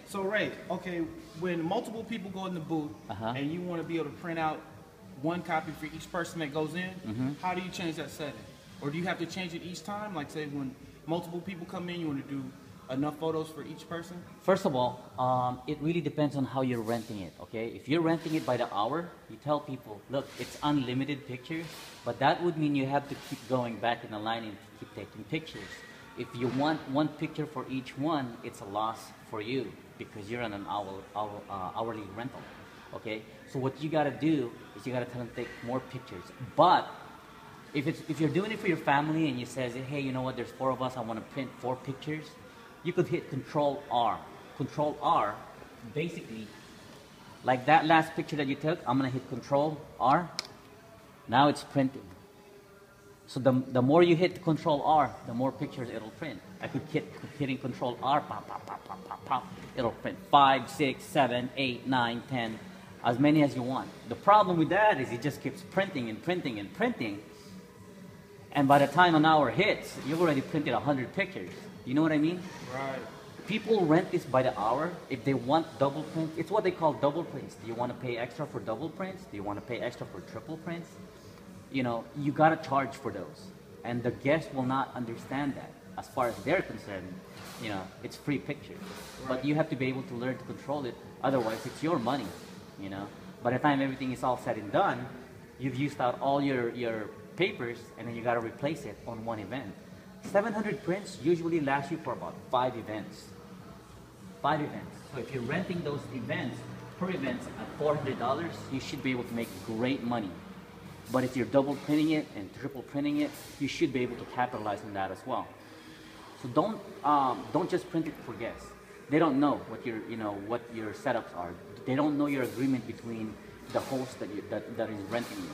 So Ray, okay, when multiple people go in the booth and you want to be able to print out one copy for each person that goes in, how do you change that setting? Or do you have to change it each time? Like say when multiple people come in, you want to do enough photos for each person? First of all, it really depends on how you're renting it, okay? If you're renting it by the hour, you tell people, look, it's unlimited pictures, but that would mean you have to keep going back in the line and keep taking pictures. If you want one picture for each one, it's a loss for you because you're on an hourly rental, okay? So what you gotta do is you gotta tell them to take more pictures. But if you're doing it for your family and you say, hey, you know what, there's 4 of us, I wanna print 4 pictures, you could hit Control R. Control R, basically, like that last picture that you took, I'm gonna hit Control R. Now it's printed. So the more you hit Control R, the more pictures it'll print. I could keep hitting Control R, pop, pop, pop, pop, pop, pop. It'll print 5, 6, 7, 8, 9, 10, as many as you want. The problem with that is it just keeps printing and printing and printing. And by the time an hour hits, you've already printed 100 pictures. You know what I mean? Right. People rent this by the hour. If they want double prints, it's what they call double prints. Do you want to pay extra for double prints? Do you want to pay extra for triple prints? You know, you got to charge for those. And the guest will not understand that. As far as they're concerned, you know, it's free pictures. Right. But you have to be able to learn to control it. Otherwise, it's your money, you know. By the time everything is all said and done, you've used out all your papers, and then you got to replace it on one event. 700 prints usually last you for about 5 events. 5 events. So if you're renting those events, per event at $400, you should be able to make great money. But if you're double printing it and triple printing it, you should be able to capitalize on that as well. So don't just print it for guests. They don't know what your setups are. They don't know your agreement between the host that is renting you.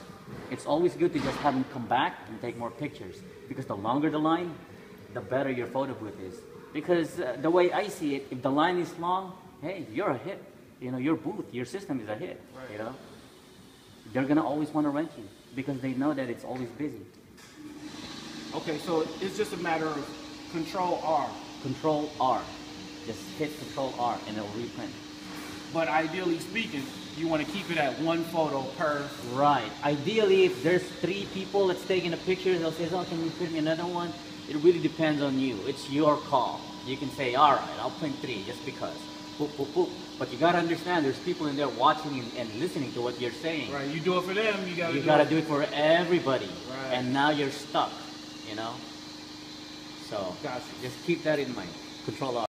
It's always good to just have them come back and take more pictures, because the longer the line, the better your photo booth is. Because the way I see it, if the line is long, hey, you're a hit. You know, your booth, your system is a hit. Right. You know, they're gonna always want to rent you because they know that it's always busy. Okay, so it's just a matter of Control R. Control R. Just hit Control R and it'll reprint. But ideally speaking, you want to keep it at 1 photo per. Right. Ideally, if there's 3 people that's taking a picture, they'll say, oh, can you print me another one? It really depends on you. It's your call. You can say, all right, I'll print 3 just because. Boop, boop, boop. But you got to understand, there's people in there watching and listening to what you're saying. Right. You do it for them, you got to do it for everybody. Right. And now you're stuck, you know? So gotcha. Just keep that in mind. Control R.